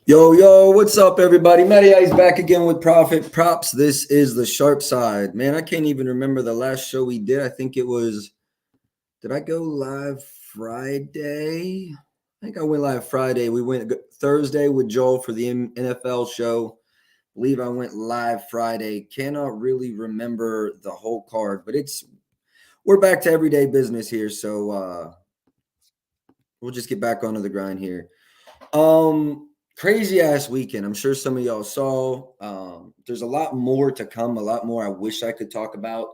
Yo, what's up, everybody? Matty Ice back again with Profit Props. This is the sharp side. Man, I can't even remember the last show we did. I think it was, did I go live Friday? I think I went live Friday. We went Thursday with Joel for the NFL show. Believe I went live Friday. Cannot really remember the whole card, but we're back to everyday business here. So we'll just get back onto the grind here. Crazy ass weekend. I'm sure some of y'all saw. There's a lot more to come, a lot more I wish I could talk about,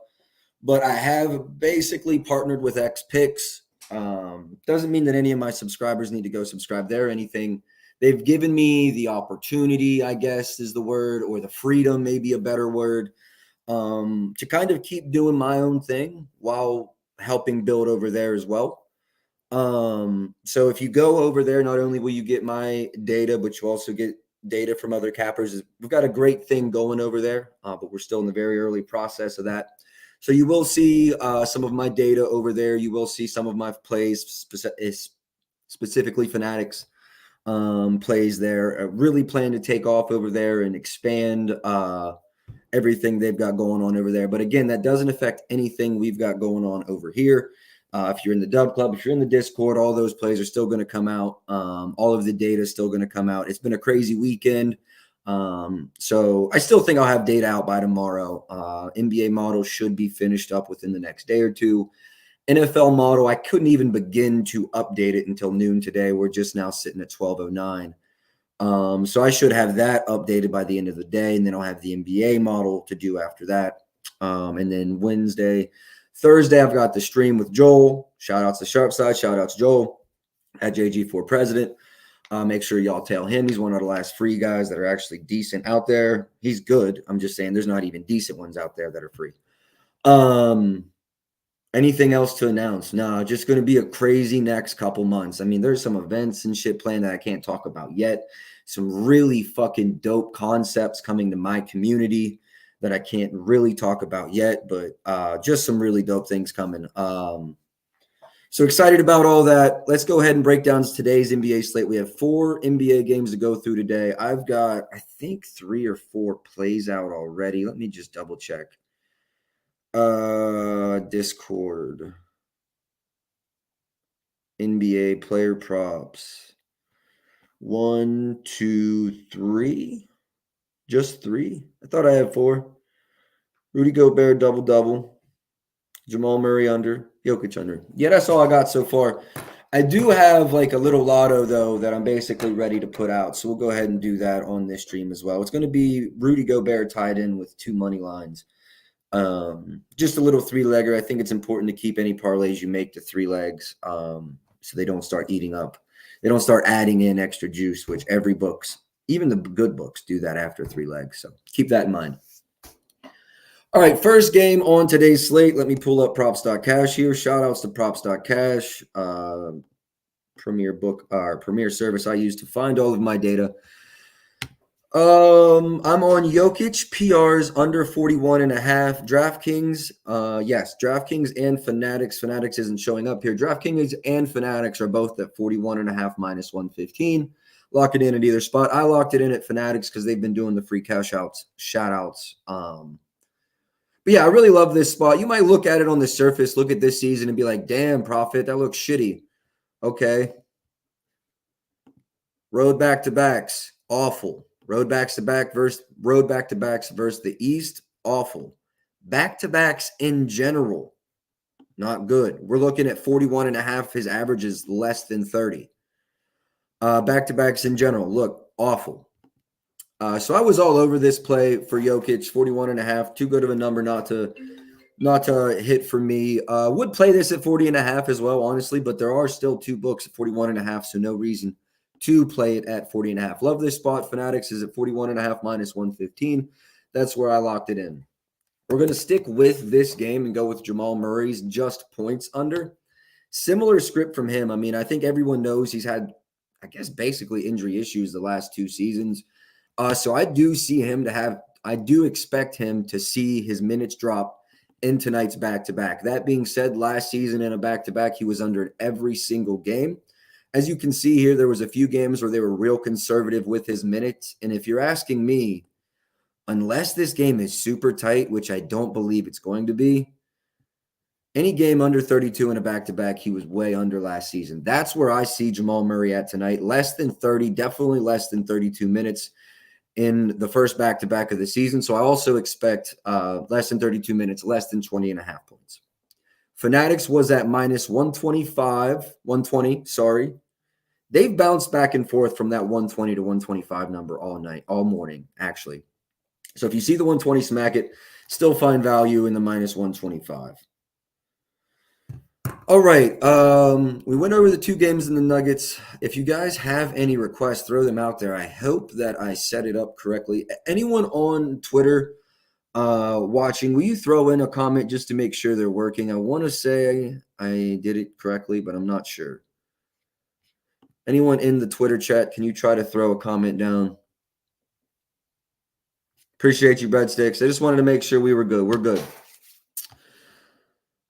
but I have basically partnered with X Picks. Doesn't mean that any of my subscribers need to go subscribe there or anything. They've given me the opportunity, I guess is the word, or the freedom, maybe a better word, to kind of keep doing my own thing while helping build over there as well. So if you go over there, not only will you get my data, but you also get data from other cappers. We've got a great thing going over there, but we're still in the very early process of that. So you will see some of my data over there. You will see some of my plays, specifically Fanatics plays there. Really plan to take off over there and expand everything they've got going on over there. But again, that doesn't affect anything we've got going on over here. If you're in the Dub Club, if you're in the Discord, all those plays are still going to come out. All of the data is still going to come out. It's been a crazy weekend. So I still think I'll have data out by tomorrow. NBA model should be finished up within the next day or two. NFL model, I couldn't even begin to update it until noon today. We're just now sitting at 12:09. So I should have that updated by the end of the day, and then I'll have the NBA model to do after that. And then Thursday, I've got the stream with Joel. Shout out to Sharp Side. Shout out to Joel at JG4 President. Make sure y'all tell him he's one of the last free guys that are actually decent out there. He's good. I'm just saying there's not even decent ones out there that are free. Anything else to announce? No, just going to be a crazy next couple months. I mean, there's some events and shit planned that I can't talk about yet. Some really fucking dope concepts coming to my community that I can't really talk about yet, but just some really dope things coming. So excited about all that. Let's go ahead and break down today's NBA slate. We have 4 NBA games to go through today. I've got, I think, 3 or 4 plays out already. Let me just double check. Discord. NBA player props. 1, 2, 3. Just 3. I thought I had 4. Rudy Gobert double. Jamal Murray under. Jokic under. Yeah, that's all I got so far. I do have like a little lotto though that I'm basically ready to put out. So we'll go ahead and do that on this stream as well. It's going to be Rudy Gobert tied in with 2 money lines. Just a little 3-legger. I think it's important to keep any parlays you make to 3 legs, so they don't start eating up. They don't start adding in extra juice, which every books, even the good books, do that after 3 legs. So keep that in mind. All right, first game on today's slate. Let me pull up props.cash here. Shout outs to props.cash, premier service I use to find all of my data. I'm on Jokic PRs under 41.5. DraftKings, yes, DraftKings and Fanatics. Fanatics isn't showing up here. DraftKings and Fanatics are both at 41.5 minus 115. Lock it in at either spot. I locked it in at Fanatics because they've been doing the free cash outs, shout outs. But yeah, I really love this spot. You might look at it on the surface, look at this season and be like, damn, Profit, that looks shitty. Okay. Road back-to-backs, awful. Road back-to-backs versus the East, awful. Back-to-backs in general, not good. We're looking at 41.5. His average is less than 30. Back-to-backs in general, look, awful. So I was all over this play for Jokic, 41.5. Too good of a number not to hit for me. Would play this at 40.5 as well, honestly, but there are still 2 books at 41.5, so no reason to play it at 40.5. Love this spot. Fanatics is at 41.5 minus 115. That's where I locked it in. We're going to stick with this game and go with Jamal Murray's just points under. Similar script from him. I mean, I think everyone knows he's had, I guess, basically injury issues the last 2 seasons. So I do expect him to see his minutes drop in tonight's back-to-back. That being said, last season in a back-to-back, he was under every single game. As you can see here, there was a few games where they were real conservative with his minutes. And if you're asking me, unless this game is super tight, which I don't believe it's going to be, any game under 32 in a back-to-back, he was way under last season. That's where I see Jamal Murray at tonight. Less than 30, definitely less than 32 minutes in the first back-to-back of the season. So I also expect less than 32 minutes, less than 20 and a half points. Fanatics was at minus 120, sorry. They've bounced back and forth from that 120 to 125 number all morning, actually. So if you see the 120, smack it. Still find value in the minus 125. All right. We went over the two games in the Nuggets. If you guys have any requests, throw them out there. I hope that I set it up correctly. Anyone on Twitter watching, will you throw in a comment just to make sure they're working? I want to say I did it correctly, but I'm not sure. Anyone in the Twitter chat, can you try to throw a comment down? Appreciate you, Breadsticks. I just wanted to make sure we were good. We're good.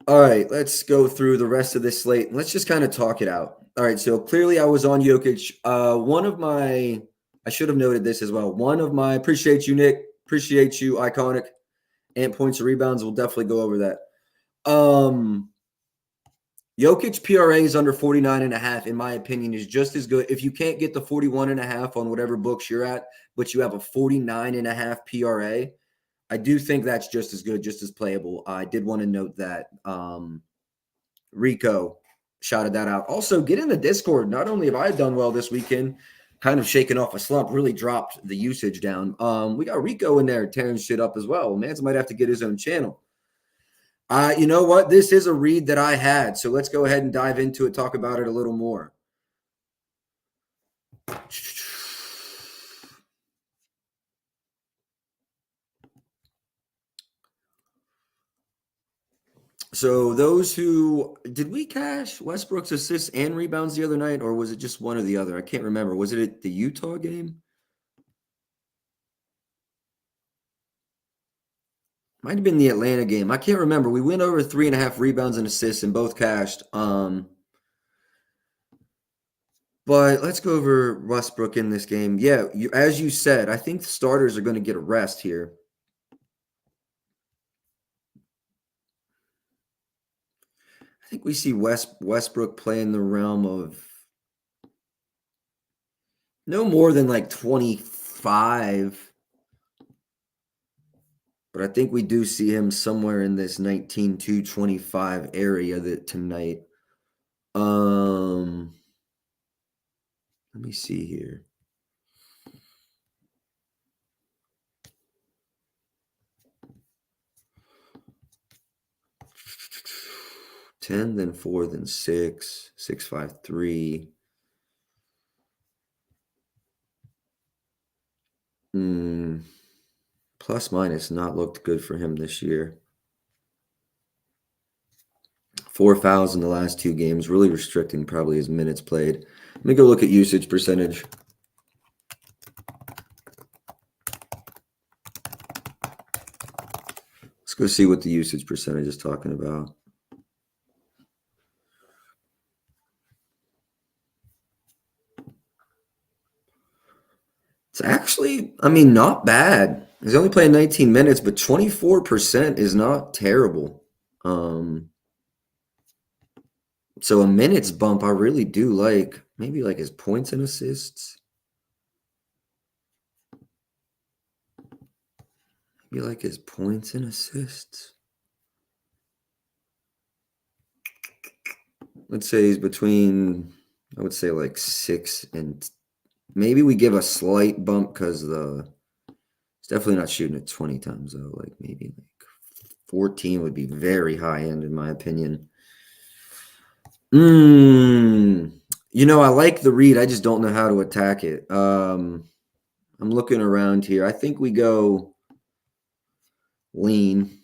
All right, let's go through the rest of this slate. Let's just kind of talk it out. All right, so clearly I was on Jokic. I should have noted this as well. Appreciate you, Nick. Appreciate you, Iconic. And points and rebounds, we'll definitely go over that. Jokic PRA is under 49.5, in my opinion, is just as good. If you can't get the 41.5 on whatever books you're at, but you have a 49.5 PRA, I do think that's just as good, just as playable. I did want to note that Rico shouted that out. Also, get in the Discord. Not only have I done well this weekend, kind of shaking off a slump, really dropped the usage down. We got Rico in there tearing shit up as well. Mans might have to get his own channel. You know what? This is a read that I had, so let's go ahead and dive into it, talk about it a little more. So did we cash Westbrook's assists and rebounds the other night, or was it just one or the other? I can't remember. Was it at the Utah game? Might have been the Atlanta game. I can't remember. We went over 3.5 rebounds and assists and both cashed. But let's go over Westbrook in this game. Yeah, as you said, I think the starters are going to get a rest here. I think we see Westbrook play in the realm of no more than like 25. But I think we do see him somewhere in this 19 to 25 area tonight. Let me see here. $10, then $4, then $6, $6, $5, $3. Plus minus not looked good for him this year. 4 fouls in the last two games, really restricting probably his minutes played. Let me go look at usage percentage. Let's go see what the usage percentage is talking about. It's actually, not bad. He's only playing 19 minutes, but 24% is not terrible. So a minutes bump, I really do like. Maybe like his points and assists. Maybe like his points and assists. Let's say he's between, I would say like 6 and maybe we give a slight bump because it's definitely not shooting it 20 times though. Like maybe like 14 would be very high end in my opinion. I like the read. I just don't know how to attack it. I'm looking around here. I think we go lean.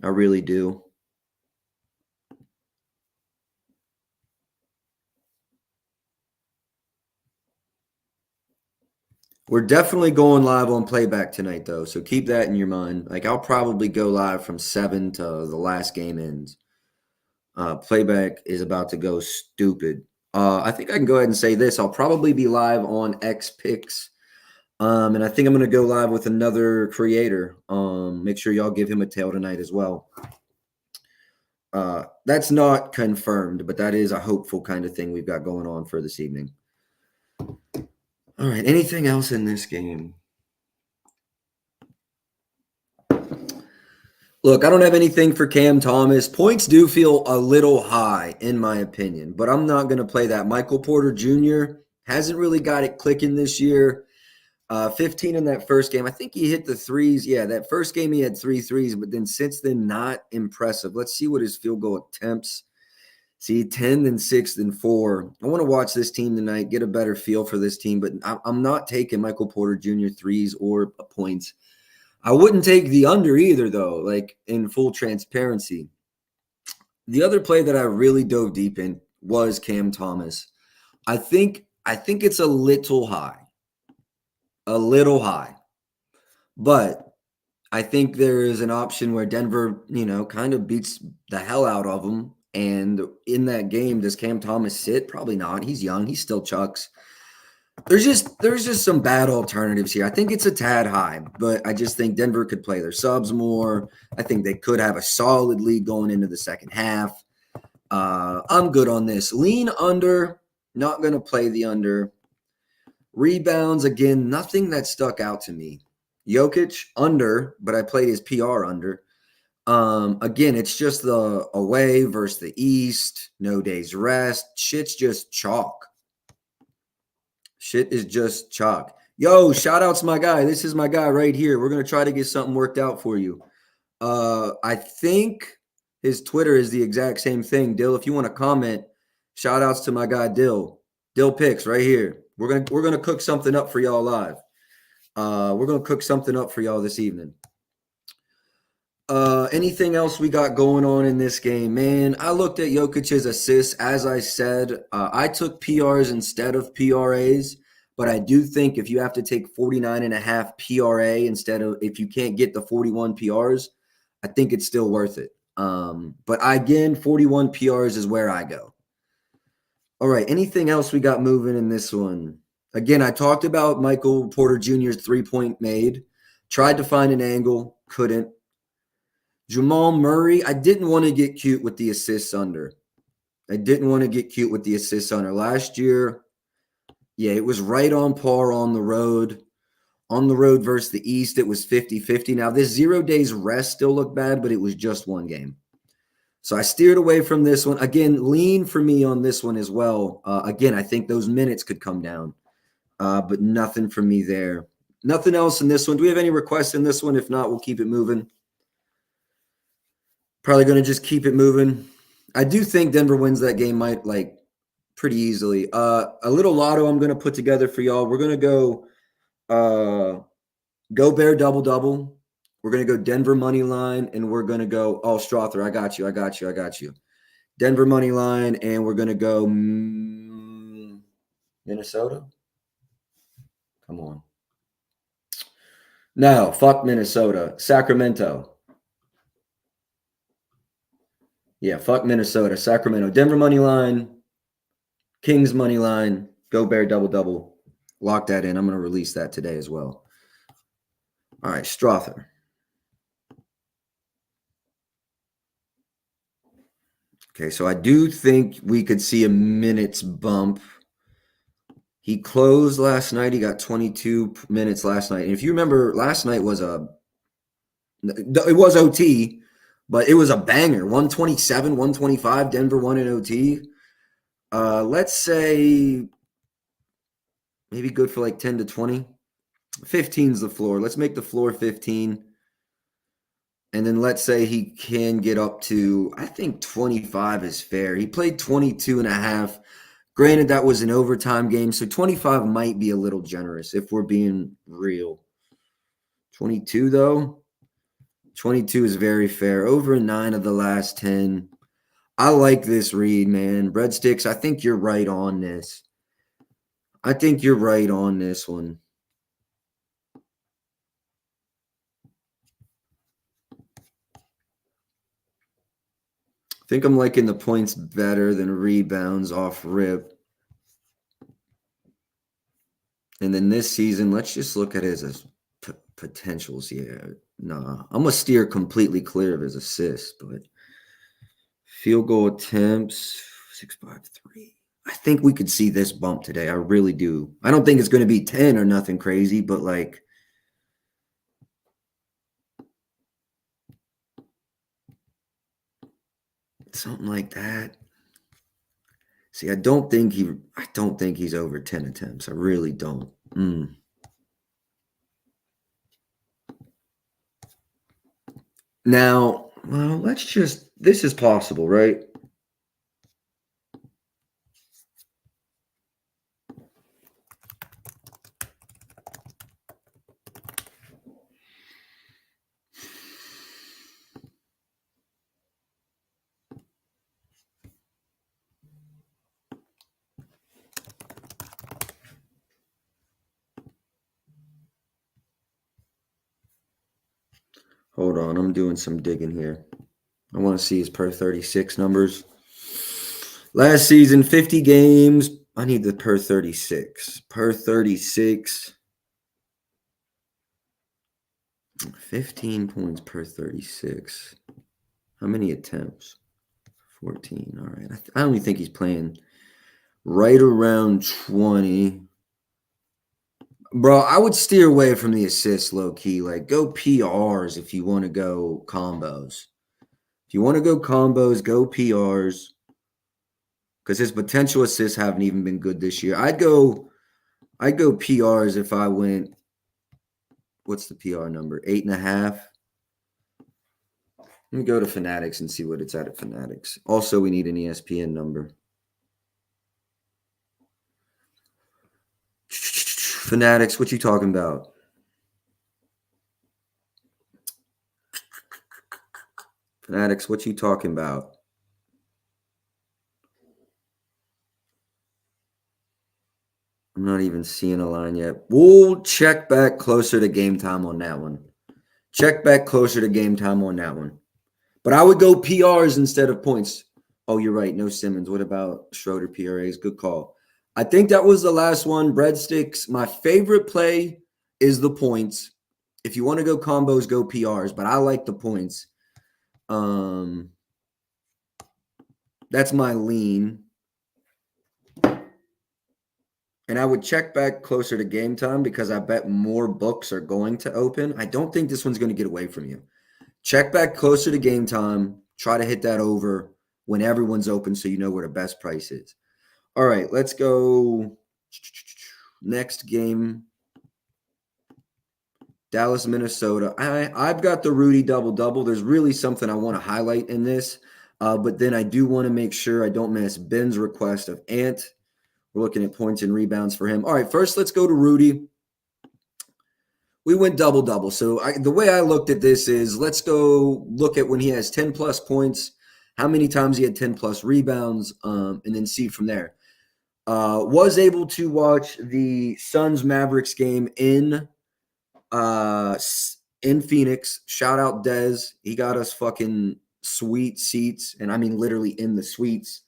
I really do. We're definitely going live on playback tonight, though, so keep that in your mind. Like, I'll probably go live from 7 to the last game ends. Playback is about to go stupid. I think I can go ahead and say this. I'll probably be live on X Picks. And I think I'm going to go live with another creator. Make sure y'all give him a tail tonight as well. That's not confirmed, but that is a hopeful kind of thing we've got going on for this evening. All right. Anything else in this game? Look, I don't have anything for Cam Thomas. Points do feel a little high, in my opinion, but I'm not going to play that. Michael Porter Jr. hasn't really got it clicking this year. 15 in that first game. I think he hit the threes. Yeah, that first game he had 3 threes, but then since then, not impressive. Let's see what his field goal attempts. See, 10, then 6, then 4. I want to watch this team tonight, get a better feel for this team, but I'm not taking Michael Porter Jr. threes or points. I wouldn't take the under either, though, like in full transparency. The other play that I really dove deep in was Cam Thomas. I think it's a little high. But I think there is an option where Denver, kind of beats the hell out of them. And in that game, does Cam Thomas sit? Probably not. He's young. He still chucks. There's just some bad alternatives here. I think it's a tad high, but I just think Denver could play their subs more. I think they could have a solid lead going into the second half. I'm good on this. Lean under, not going to play the under. Rebounds, again, nothing that stuck out to me. Jokic, under, but I played his PR under. Again, it's just the away versus the East, no days rest. Shit's just chalk. Shit is just chalk. Yo, shout out to my guy. This is my guy right here. We're going to try to get something worked out for you. I think his Twitter is the exact same thing. Dill, if you want to comment, shout outs to my guy Dill. Dill Picks right here. We're gonna cook something up for y'all live. We're gonna cook something up for y'all this evening. Anything else we got going on in this game? Man, I looked at Jokic's assists. As I said, I took PRs instead of PRAs, but I do think if you have to take 49.5 PRA instead of, if you can't get the 41 PRs, I think it's still worth it. But again, 41 PRs is where I go. All right, anything else we got moving in this one? Again, I talked about Michael Porter Jr.'s 3-point made. Tried to find an angle, couldn't. Jamal Murray, I didn't want to get cute with the assists under. Last year, yeah, it was right on par on the road. On the road versus the East, it was 50-50. Now, this 0 days rest still looked bad, but it was just one game. So I steered away from this one. Again, lean for me on this one as well. Again, I think those minutes could come down, but nothing for me there. Nothing else in this one. Do we have any requests in this one? If not, we'll keep it moving. Probably going to just keep it moving. I do think Denver wins that game pretty easily. A little lotto I'm going to put together for y'all. We're going to go Bear double-double. We're going to go Denver money line, and we're going to go, Strother, I got you. Denver money line, and we're going to go Minnesota? Come on. No, fuck Minnesota. Sacramento. Yeah, fuck Minnesota. Sacramento. Denver money line, Kings money line, go Bear double-double. Lock that in. I'm going to release that today as well. All right, Strother. Okay, so I do think we could see a minutes bump. He closed last night. He got 22 minutes last night. And if you remember, last night was it was OT, but it was a banger. 127, 125. Denver won in OT. Let's say maybe good for like 10 to 20. 15's the floor. Let's make the floor 15. And then let's say he can get up to, I think 25 is fair. He played 22 and a half. Granted, that was an overtime game, so 25 might be a little generous if we're being real. 22, though? 22 is very fair. Over 9 of the last 10. I like this read, man. Breadsticks, I think you're right on this. I think you're right on this one. I think I'm liking the points better than rebounds off rip. And then this season, let's just look at his potentials here. Nah, I'm going to steer completely clear of his assists, but field goal attempts, 653. I think we could see this bump today. I really do. I don't think it's going to be 10 or nothing crazy, but like something like that. See, I don't think he's over 10 attempts. I really don't. Now, well, this is possible, right? Hold on, I'm doing some digging here. I want to see his per 36 numbers. Last season, 50 games. I need the per 36. Per 36. 15 points per 36. How many attempts? 14. All right. I only think he's playing right around 20. Bro, I would steer away from the assists low key. Like, go PRs if you want to go combos. If you want to go combos, go PRs. Because his potential assists haven't even been good this year. I'd go PRs if I went. What's the PR number? 8.5. Let me go to Fanatics and see what it's at Fanatics. Also, we need an ESPN number. Fanatics, what you talking about? Fanatics, what you talking about? I'm not even seeing a line yet. We'll check back closer to game time on that one. Check back closer to game time on that one. But I would go PRs instead of points. Oh, you're right. No Simmons. What about Schroeder PRAs? Good call. I think that was the last one. Breadsticks. My favorite play is the points. If you want to go combos, go PRs. But I like the points. That's my lean. And I would check back closer to game time because I bet more books are going to open. I don't think this one's going to get away from you. Check back closer to game time. Try to hit that over when everyone's open so you know where the best price is. All right, let's go. Next game. Dallas, Minnesota. I've got the Rudy double-double. There's really something I want to highlight in this. But then I do want to make sure I don't miss Ben's request of Ant. We're looking at points and rebounds for him. All right, first let's go to Rudy. We went double-double. So the way I looked at this is let's go look at when he has 10-plus points, how many times he had 10-plus rebounds, and then see from there. Was able to watch the Suns-Mavericks game in Phoenix. Shout out Dez. He got us fucking sweet seats, and I mean literally in the suites.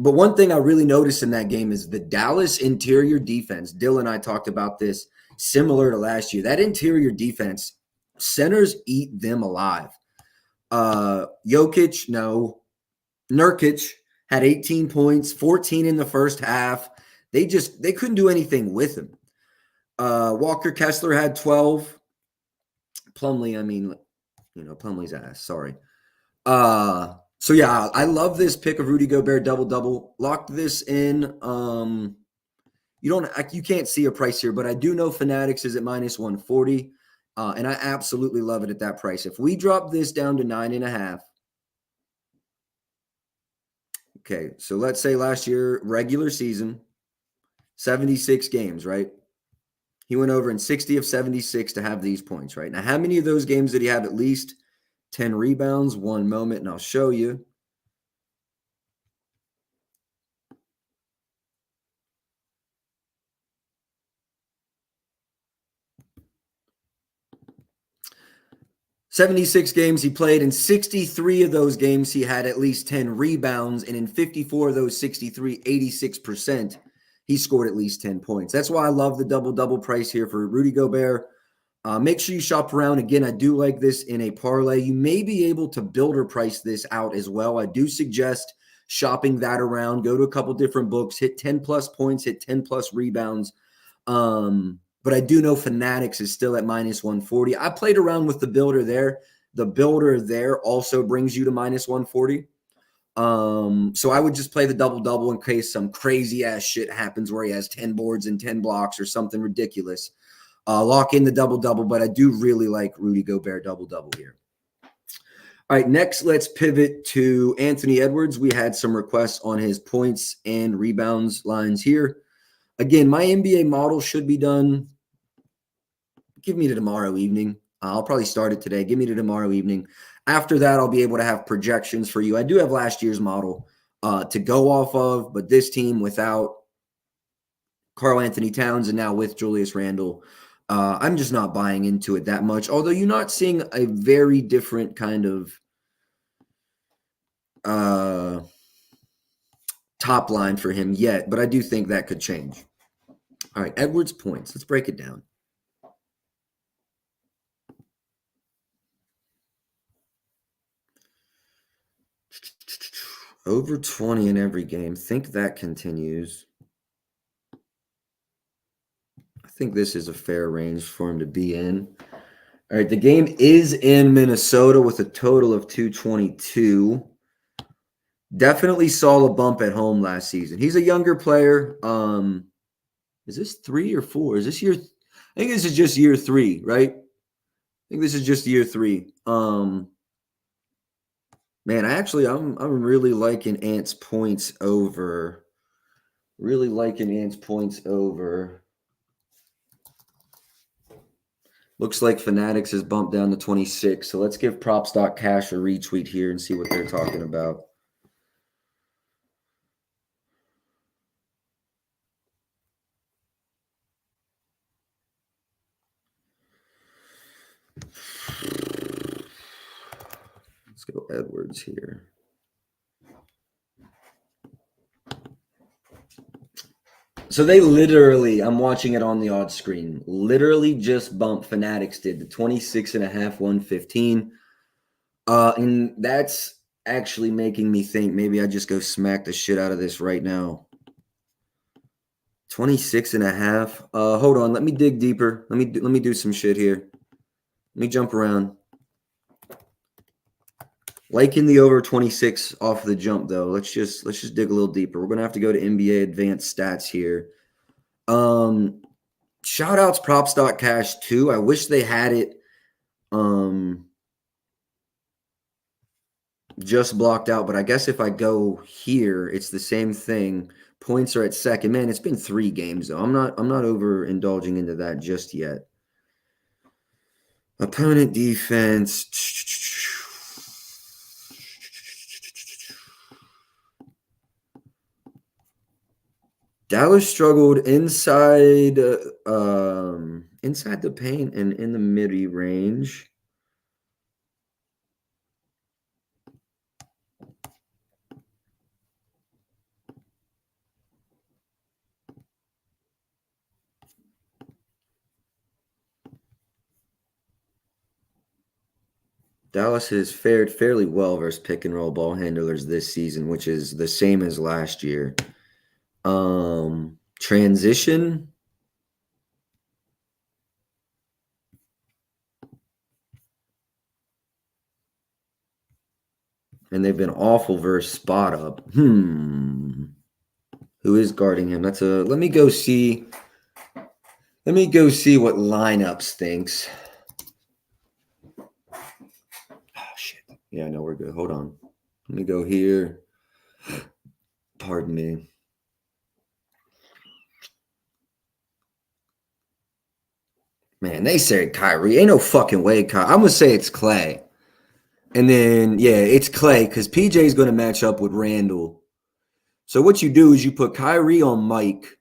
But one thing I really noticed in that game is the Dallas interior defense. Dylan and I talked about this similar to last year. That interior defense, centers eat them alive. Jokic, no. Nurkic had 18 points, 14 in the first half. They couldn't do anything with him. Walker Kessler had 12. Plumlee, Plumlee's ass. Sorry. So yeah, I love this pick of Rudy Gobert double-double. Locked this in. You can't see a price here, but I do know Fanatics is at minus 140. And I absolutely love it at that price. If we drop this down to 9.5. Okay, so let's say last year, regular season, 76 games, right? He went over in 60 of 76 to have these points, right? Now, how many of those games did he have at least 10 rebounds? One moment, and I'll show you. "76 games he played. In 63 of those games, he had at least 10 rebounds. And in 54 of those 63, 86%, he scored at least 10 points. That's why I love the double-double price here for Rudy Gobert. Make sure you shop around. Again, I do like this in a parlay. You may be able to builder price this out as well. I do suggest shopping that around. Go to a couple different books, hit 10-plus points, hit 10-plus rebounds. But I do know Fanatics is still at minus 140. I played around with the builder there. The builder there also brings you to minus 140. So I would just play the double-double in case some crazy-ass shit happens where he has 10 boards and 10 blocks or something ridiculous. Lock in the double-double, but I do really like Rudy Gobert double-double here. All right, next let's pivot to Anthony Edwards. We had some requests on his points and rebounds lines here. Again, my NBA model should be done. Give me to tomorrow evening. I'll probably start it today. Give me to tomorrow evening. After that, I'll be able to have projections for you. I do have last year's model to go off of, but this team without Karl Anthony Towns and now with Julius Randle, I'm just not buying into it that much. Although you're not seeing a very different kind of top line for him yet, but I do think that could change. All right, Edwards points. Let's break it down. Over 20 in every game. Think that continues. I think this is a fair range for him to be in. All right, the game is in Minnesota with a total of 222. Definitely saw a bump at home last season. He's a younger player. Is this 3 or 4? Is this year? I think this is just year 3, right? I think this is just year 3. Man, I'm really liking Ant's points over. Really liking Ant's points over. Looks like Fanatics has bumped down to 26. So let's give props.cash a retweet here and see what they're talking about. Let's go Edwards here. So they literally, I'm watching it on the odds screen, literally just bumped Fanatics did to 26.5, 115. And that's actually making me think maybe I just go smack the shit out of this right now. 26.5. Hold on, let me dig deeper. Let me do some shit here. Let me jump around. Liking the over 26 off the jump though. Let's just dig a little deeper. We're gonna have to go to NBA advanced stats here. Shout outs props.cash too. I wish they had it just blocked out, but I guess if I go here, it's the same thing. Points are at second. Man, it's been 3 games though. I'm not overindulging into that just yet. Opponent defense. Dallas struggled inside the paint and in the mid-range. Dallas has fared fairly well versus pick and roll ball handlers this season, which is the same as last year. Transition. And they've been awful versus spot up. Who is guarding him? Let me go see what lineups thinks. Oh shit. Yeah, no, we're good. Hold on. Let me go here. Pardon me. Man, they say Kyrie. Ain't no fucking way, Kyrie. I'm going to say it's Clay. And then, yeah, it's Clay because PJ is going to match up with Randle. So what you do is you put Kyrie on Mike.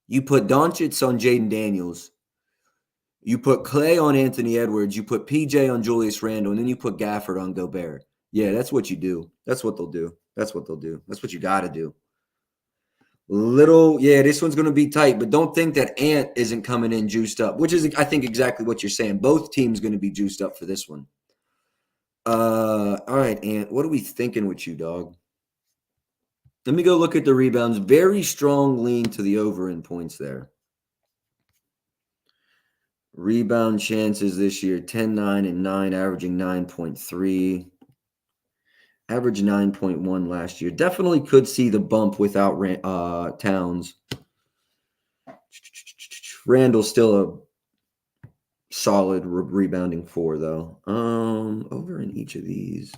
You put Doncic on Jaden Daniels. You put Clay on Anthony Edwards. You put PJ on Julius Randle. And then you put Gafford on Gobert. Yeah, that's what you do. That's what they'll do. That's what you got to do. Yeah, this one's going to be tight, but don't think that Ant isn't coming in juiced up, which is, I think, exactly what you're saying. Both teams going to be juiced up for this one. All right, Ant, what are we thinking with you, dog? Let me go look at the rebounds. Very strong lean to the over in points there. Rebound chances this year 10, 9, and 9, averaging 9.3. Average 9.1 last year. Definitely could see the bump without Towns. Randall's still a solid rebounding 4, though. Over in each of these,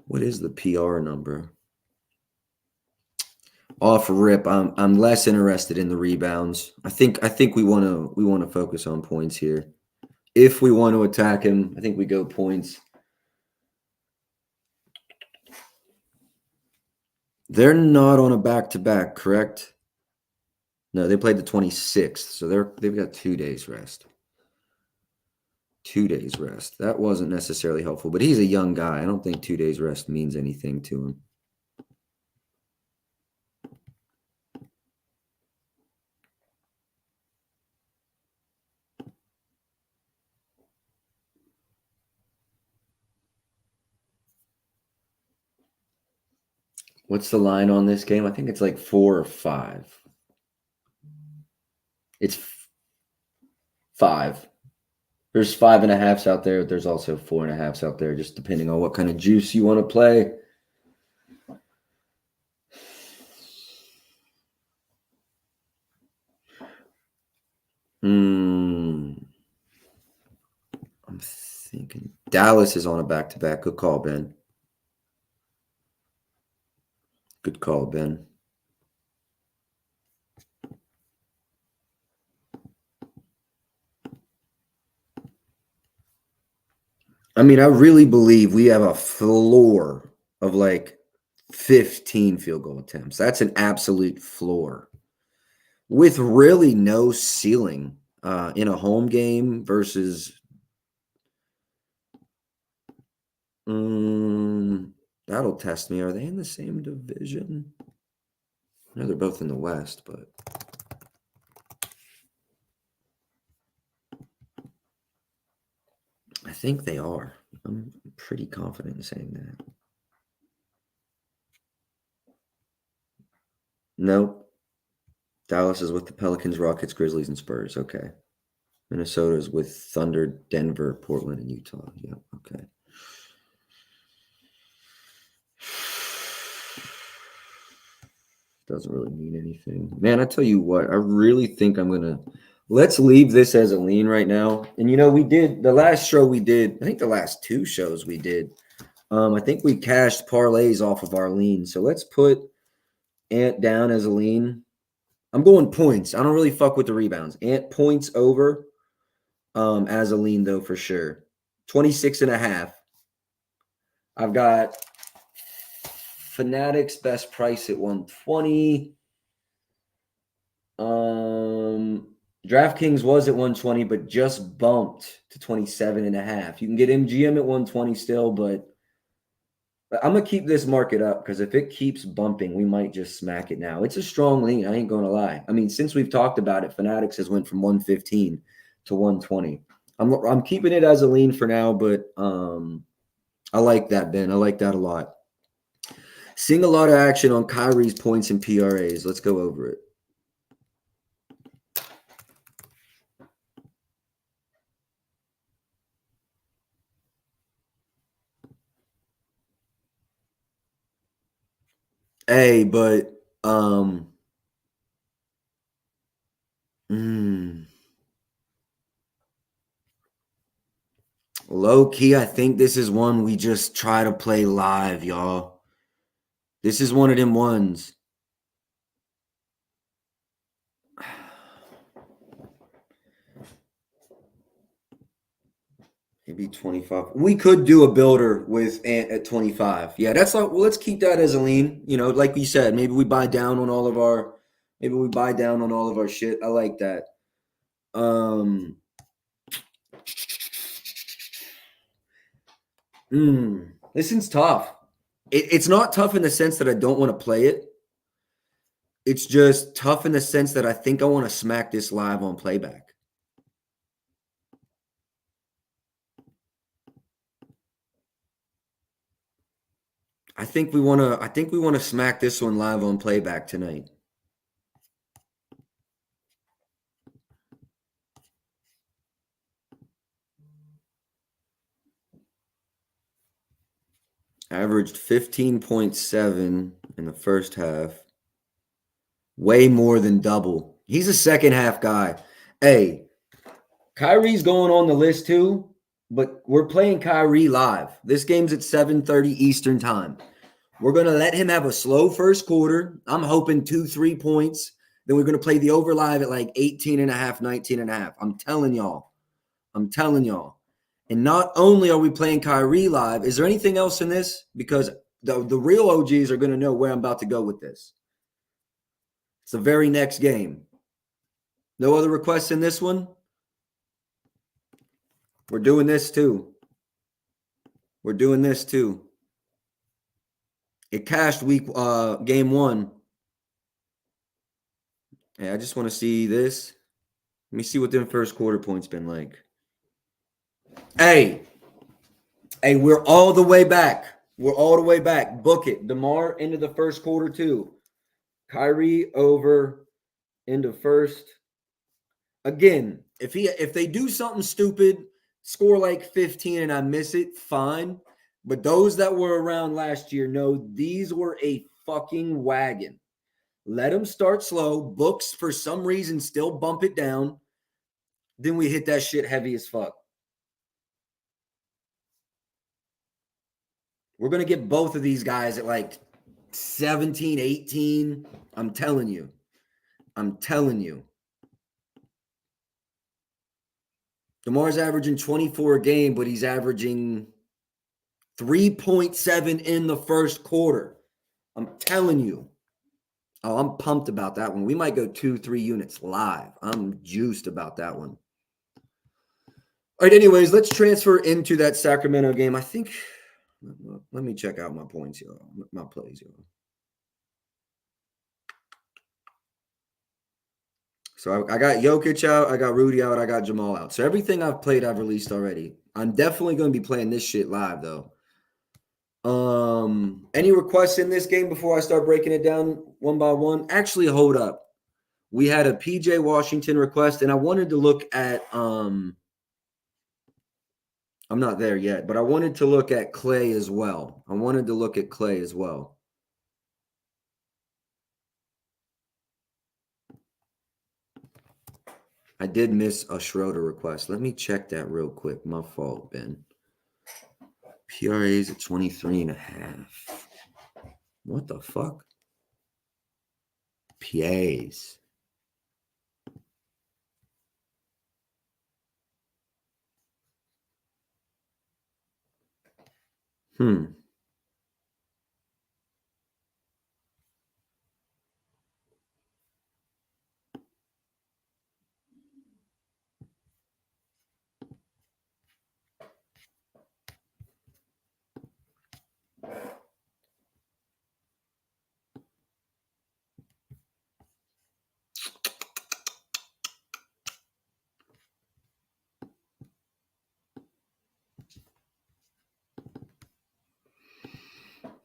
what is the PR number? Off rip, I'm less interested in the rebounds. I think we want to focus on points here. If we want to attack him, I think we go points. They're not on a back-to-back, correct? No, they played the 26th, so they've got 2 days rest. 2 days rest. That wasn't necessarily helpful, but he's a young guy. I don't think 2 days rest means anything to him. What's the line on this game? I think it's like 4 or 5. It's 5. There's 5.5s out there. There's also 4.5s out there, just depending on what kind of juice you want to play. I'm thinking Dallas is on a back-to-back. Good call, Ben. Good call, Ben. I mean, I really believe we have a floor of like 15 field goal attempts. That's an absolute floor with really no ceiling in a home game versus that'll test me. Are they in the same division? I know they're both in the West, but I think they are. I'm pretty confident in saying that. Nope. Dallas is with the Pelicans, Rockets, Grizzlies, and Spurs. Okay. Minnesota is with Thunder, Denver, Portland, and Utah. Yeah, okay. Doesn't really mean anything. Man, I tell you what, I really think I'm going to let's leave this as a lean right now. And we did the last show we did, I think the last 2 shows we did. I think we cashed parlays off of our lean. So let's put Ant down as a lean. I'm going points. I don't really fuck with the rebounds. Ant points over as a lean though for sure. 26.5. I've got Fanatics best price at 120. DraftKings was at 120, but just bumped to 27.5. You can get MGM at 120 still, but I'm gonna keep this market up because if it keeps bumping, we might just smack it now. It's a strong lean. I ain't gonna lie. I mean, since we've talked about it, Fanatics has went from 115 to 120. I'm keeping it as a lean for now, but I like that, Ben. I like that a lot. Seeing a lot of action on Kyrie's points and PRAs. Let's go over it. Hey, but low key, I think this is one we just try to play live, y'all. This is one of them ones. Maybe 25. We could do a builder with Ant at 25. Yeah, that's like, well, let's keep that as a lean. Like we said, maybe we buy down on all of our shit. I like that. This one's tough. It's not tough in the sense that I don't want to play it. It's just tough in the sense that I think I want to smack this live on playback. I think we want to smack this one live on playback tonight. Averaged 15.7 in the first half. Way more than double. He's a second half guy. Hey, Kyrie's going on the list too, but we're playing Kyrie live. This game's at 7:30 Eastern time. We're going to let him have a slow first quarter. I'm hoping 2-3 points. Then we're going to play the over live at like 18 and a half, 19 and a half. I'm telling y'all. And not only are we playing Kyrie live, is there anything else in this? Because the real OGs are going to know where I'm about to go with this. It's the very next game. No other requests in this one? We're doing this too. It cashed game 1. Hey, I just want to see this. Let me see what the first quarter points been like. Hey, we're all the way back. Book it. DeMar into the first quarter too. Kyrie over into first. Again, if they do something stupid, score like 15 and I miss it, fine. But those that were around last year know these were a fucking wagon. Let them start slow. Books, for some reason, still bump it down. Then we hit that shit heavy as fuck. We're going to get both of these guys at like 17, 18. I'm telling you. DeMar's averaging 24 a game, but he's averaging 3.7 in the first quarter. I'm telling you. Oh, I'm pumped about that one. We might go 2-3 units live. I'm juiced about that one. All right, anyways, let's transfer into that Sacramento game. I think, let me check out my points, y'all. My plays, y'all. So I got Jokic out, I got Rudy out, I got Jamal out. So everything I've played, I've released already. I'm definitely going to be playing this shit live, though. Any requests in this game before I start breaking it down one by one? Actually, hold up. We had a PJ Washington request, and I wanted to look at I'm not there yet, but I wanted to look at Clay as well. I did miss a Schroeder request. Let me check that real quick. My fault, Ben. PRA's at 23 and a half. What the fuck? PAs.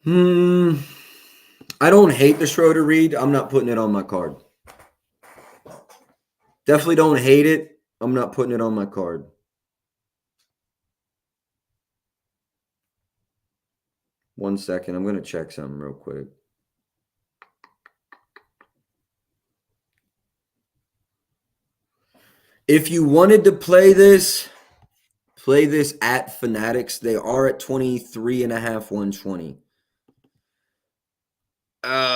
I don't hate the Schroeder read. I'm not putting it on my card. Definitely don't hate it. I'm not putting it on my card. One second. I'm going to check something real quick. If you wanted to play this at Fanatics. They are at 23 and a half, 120.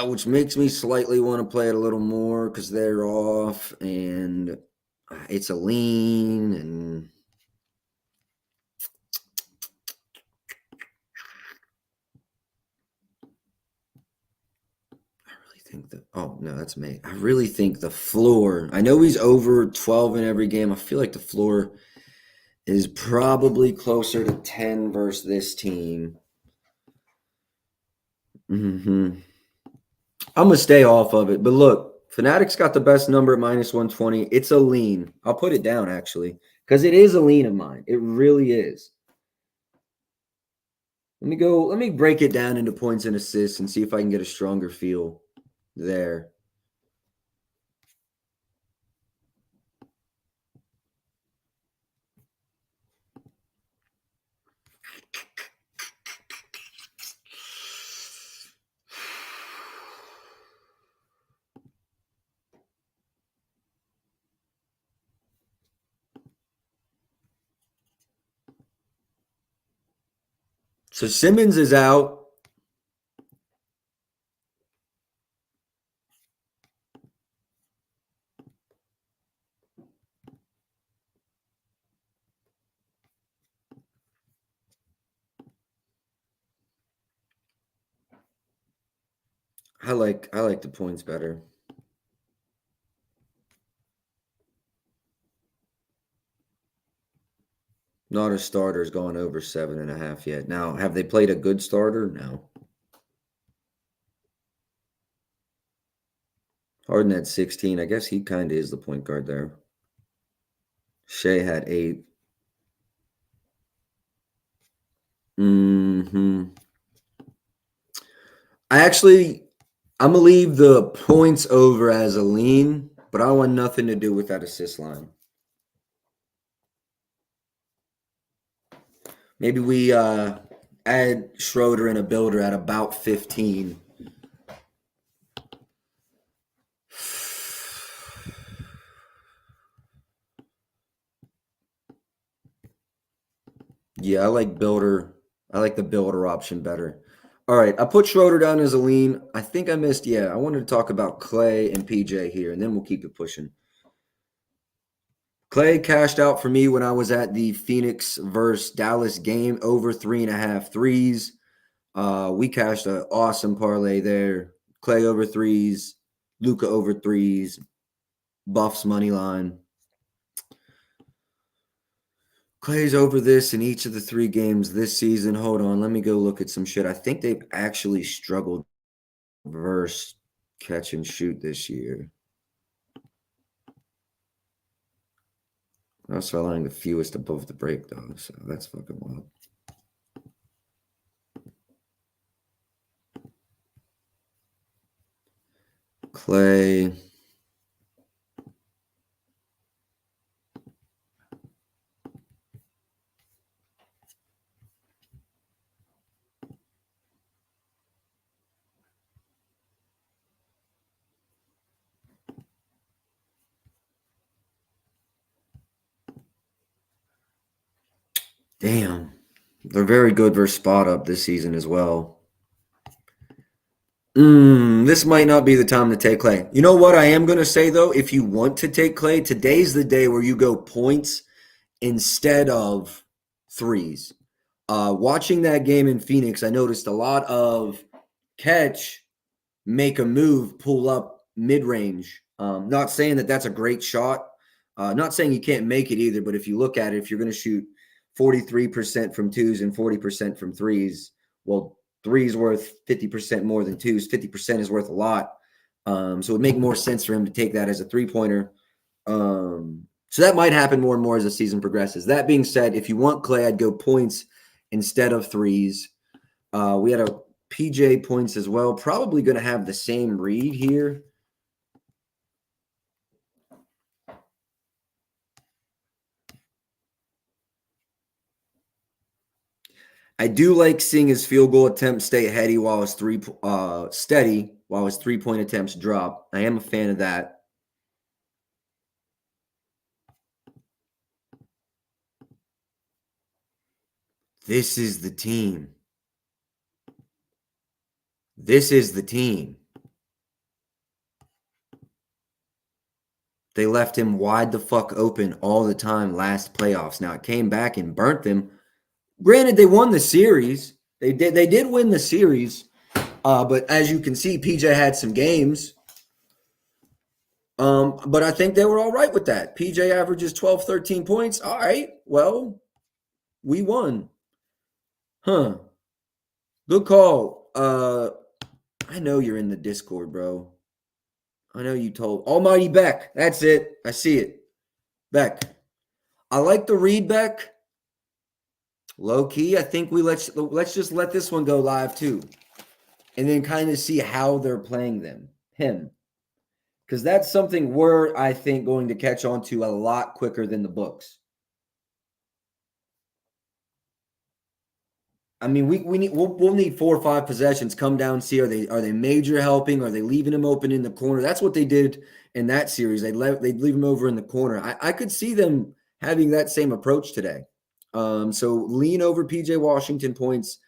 Which makes me slightly want to play it a little more because they're off and it's a lean and that's me. I really think the floor, I know he's over 12 in every game. I feel like the floor is probably closer to 10 versus this team. I'm gonna stay off of it. But look, Fanatics got the best number at -120. It's a lean. I'll put it down actually, because it is a lean of mine. It really is. Let me break it down into points and assists and see if I can get a stronger feel there. So Simmons is out. I like the points better. Not a starter's gone over 7.5 yet. Now, have they played a good starter? No. Harden had 16. I guess he kind of is the point guard there. Shea had 8. I'm gonna leave the points over as a lean, but I want nothing to do with that assist line. Maybe we add Schroeder and a builder at about 15. Yeah, I like builder. I like the builder option better. All right, I put Schroeder down as a lean. I think I missed. Yeah, I wanted to talk about Clay and PJ here, and then we'll keep it pushing. Clay cashed out for me when I was at the Phoenix versus Dallas game, over 3.5 threes. We cashed an awesome parlay there. Clay over threes, Luka over threes, Buffs money line. Clay's over this in each of the 3 games this season. Hold on, let me go look at some shit. I think they've actually struggled versus catch and shoot this year. Also allowing the fewest above the break, though, so that's fucking wild. Clay. Damn. They're very good versus spot up this season as well. This might not be the time to take Clay. You know what I am going to say, though? If you want to take Clay, today's the day where you go points instead of threes. Watching that game in Phoenix, I noticed a lot of catch, make a move, pull up mid-range. Not saying that that's a great shot. Not saying you can't make it either, but if you look at it, if you're going to shoot 43% from twos and 40% from threes, well, threes worth 50% more than twos. 50% is worth a lot. So it would make more sense for him to take that as a three-pointer. So that might happen more and more as the season progresses. That being said, if you want Clay, I'd go points instead of threes. We had a PJ points as well. Probably going to have the same read here. I do like seeing his field goal attempts stay steady while his 3-point attempts drop. I am a fan of that. This is the team. This is the team. They left him wide the fuck open all the time last playoffs. Now it came back and burnt them. Granted, they won the series. They did win the series. But as you can see, PJ had some games. But I think they were all right with that. PJ averages 12, 13 points. All right. Well, we won. Huh. Good call. I know you're in the Discord, bro. I know you told Almighty Beck. That's it. I see it. Beck. I like the read, Beck. Low key, I think let's just let this one go live too, and then kind of see how they're playing him, because that's something we're, I think, going to catch on to a lot quicker than the books. I mean, we'll need 4 or 5 possessions. Come down, see are they major helping? Are they leaving him open in the corner? That's what they did in that series. They'd leave him over in the corner. I could see them having that same approach today. So lean over PJ Washington points.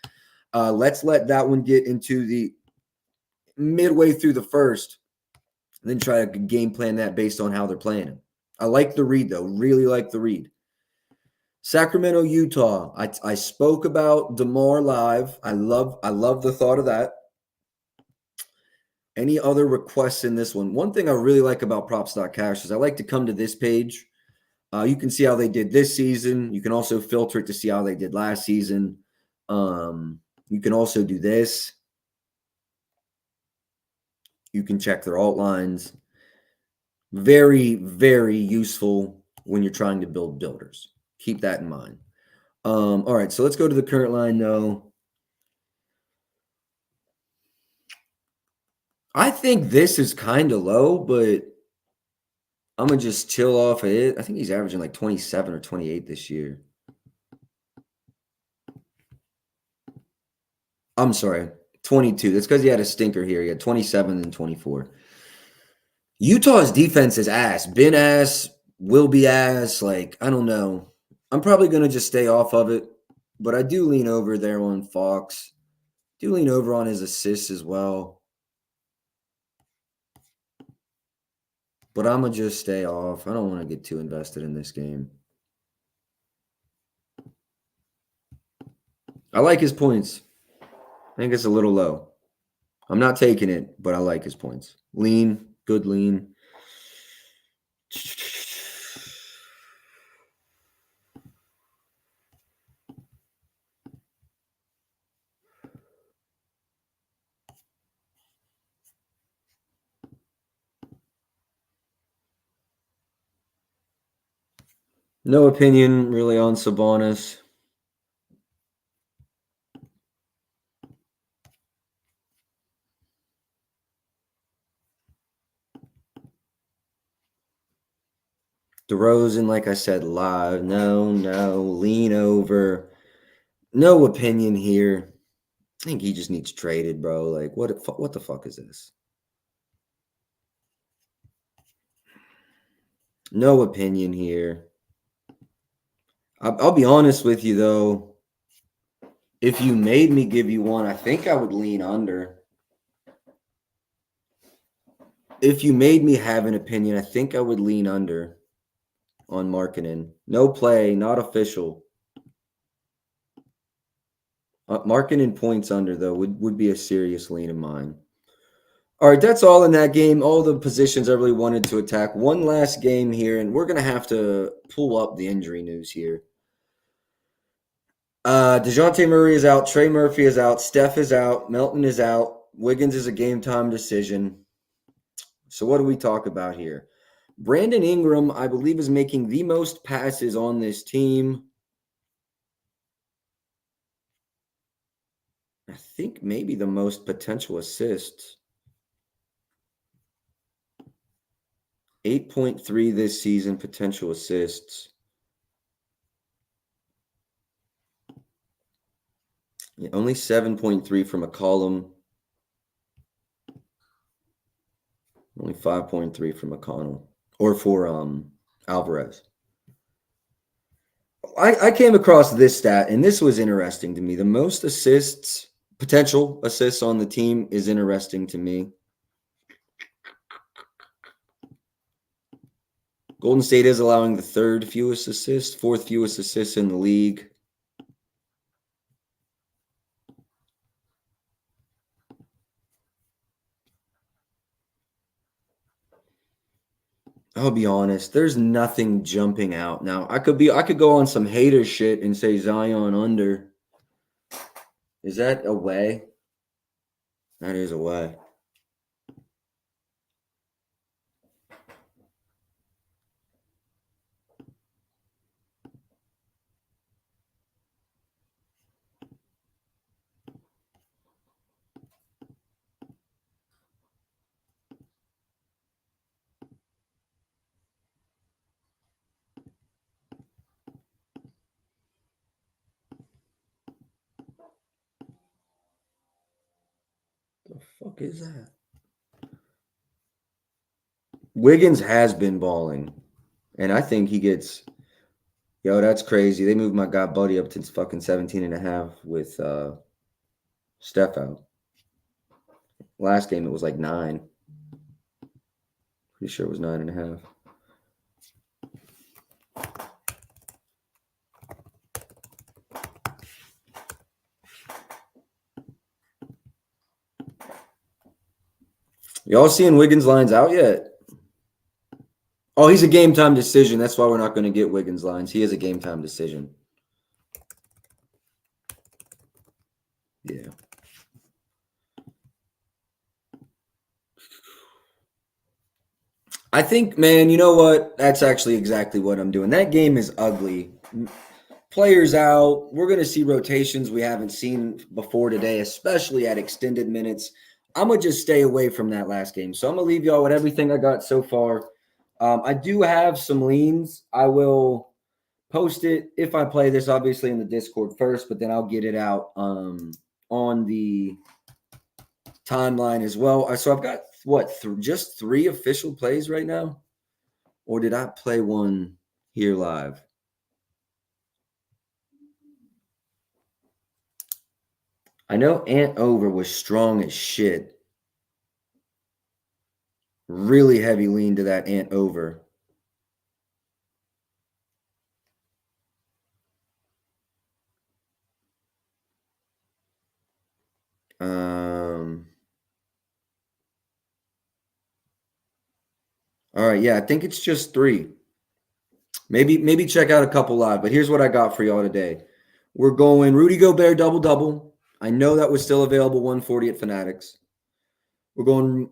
Let's let that one get into the midway through the first, then try to game plan that based on how they're playing him. I like the read though. Really like the read. Sacramento, Utah. I spoke about DeMar live. I love the thought of that. Any other requests in this one? One thing I really like about props.cash is I like to come to this page. You can see how they did this season. You can also filter it to see how they did last season. You can also do this. You can check their alt lines. Very, very useful when you're trying to build builders. Keep that in mind. All right, so let's go to the current line, though. I think this is kind of low, but I'm going to just chill off of it. I think he's averaging like 27 or 28 this year. I'm sorry, 22. That's because he had a stinker here. He had 27 and 24. Utah's defense is ass. Been ass, will be ass. Like, I don't know. I'm probably going to just stay off of it, but I do lean over there on Fox. Do lean over on his assists as well. But I'm going to just stay off. I don't want to get too invested in this game. I like his points. I think it's a little low. I'm not taking it, but I like his points. Lean, good lean. No opinion really on Sabonis. DeRozan, like I said, live. No, lean over. No opinion here. I think he just needs traded, bro. Like, what the fuck is this? No opinion here. I'll be honest with you, though. If you made me give you one, I think I would lean under. If you made me have an opinion, I think I would lean under on Markkanen. No play, not official. Markkanen points under, though, would be a serious lean of mine. All right, that's all in that game. All the positions I really wanted to attack. One last game here, and we're going to have to pull up the injury news here. DeJounte Murray is out. Trey Murphy is out. Steph is out. Melton is out. Wiggins is a game-time decision. So what do we talk about here? Brandon Ingram, I believe, is making the most passes on this team. I think maybe the most potential assists. 8.3 this season, potential assists. Yeah, only 7.3 from McCollum. Only 5.3 from McConnell. Or for Alvarez. I came across this stat, and this was interesting to me. The most assists, potential assists on the team is interesting to me. Golden State is allowing the third fewest assists, fourth fewest assists in the league. I'll be honest, there's nothing jumping out. Now, I could go on some hater shit and say Zion under. Is that a way? That is a way. The fuck is that? Wiggins has been balling, and I think he gets. Yo, that's crazy. They moved my guy Buddy up to fucking 17.5 with Steph out. Last game it was like 9. Pretty sure it was 9.5. Y'all seeing Wiggins lines out yet? Oh, he's a game time decision. That's why we're not going to get Wiggins lines. He is a game time decision. Yeah. I think, man, you know what? That's actually exactly what I'm doing. That game is ugly. Players out. We're going to see rotations we haven't seen before today, especially at extended minutes. I'm going to just stay away from that last game. So I'm going to leave y'all with everything I got so far. I do have some leans. I will post it if I play this, obviously, in the Discord first, but then I'll get it out on the timeline as well. So I've got just 3 official plays right now, or did I play one here live? I know Ant over was strong as shit. Really heavy lean to that Ant over. All right, yeah, I think it's just 3. Maybe check out a couple live, but here's what I got for y'all today. We're going Rudy Gobert double-double. I know that was still available 140 at Fanatics. We're going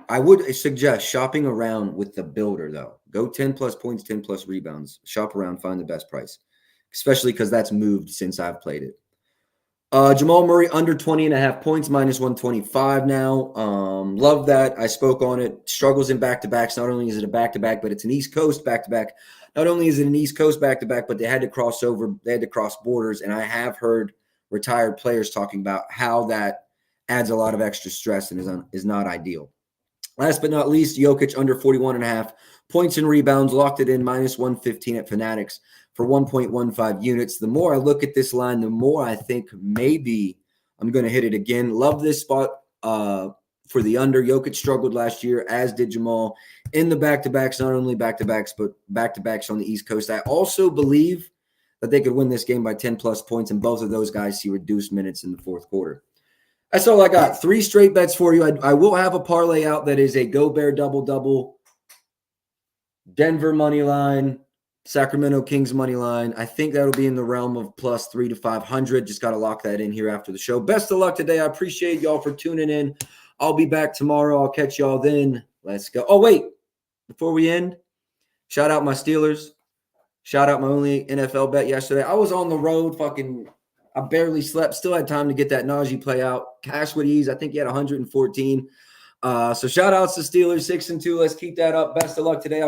I would suggest shopping around with the builder though. Go 10 plus points, 10 plus rebounds. Shop around, find the best price. Especially because that's moved since I've played it. Jamal Murray under 20.5 points, minus 125 now. Love that. I spoke on it. Struggles in back-to-backs. Not only is it a back-to-back, but it's an East Coast back-to-back. Not only is it an East Coast back-to-back, but they had to cross over. They had to cross borders. And I have heard retired players talking about how that adds a lot of extra stress and is not ideal. Last but not least, Jokic under 41.5 points and rebounds, locked it in minus 115 at Fanatics for 1.15 units. The more I look at this line, the more I think maybe I'm going to hit it again. Love this spot for the under. Jokic struggled last year, as did Jamal, in the back-to-backs, not only back-to-backs, but back-to-backs on the East Coast. I also believe that they could win this game by 10-plus points, and both of those guys see reduced minutes in the fourth quarter. That's all I got. 3 straight bets for you. I will have a parlay out that is a Gobert double-double, Denver money line, Sacramento Kings money line. I think that'll be in the realm of plus 300 to 500. Just got to lock that in here after the show. Best of luck today. I appreciate y'all for tuning in. I'll be back tomorrow. I'll catch y'all then. Let's go. Oh, wait. Before we end, shout out my Steelers. Shout out my only NFL bet yesterday. I was on the road fucking – I barely slept. Still had time to get that Najee play out. Cash with ease. I think he had 114. So shout outs to Steelers 6-2. Let's keep that up. Best of luck today.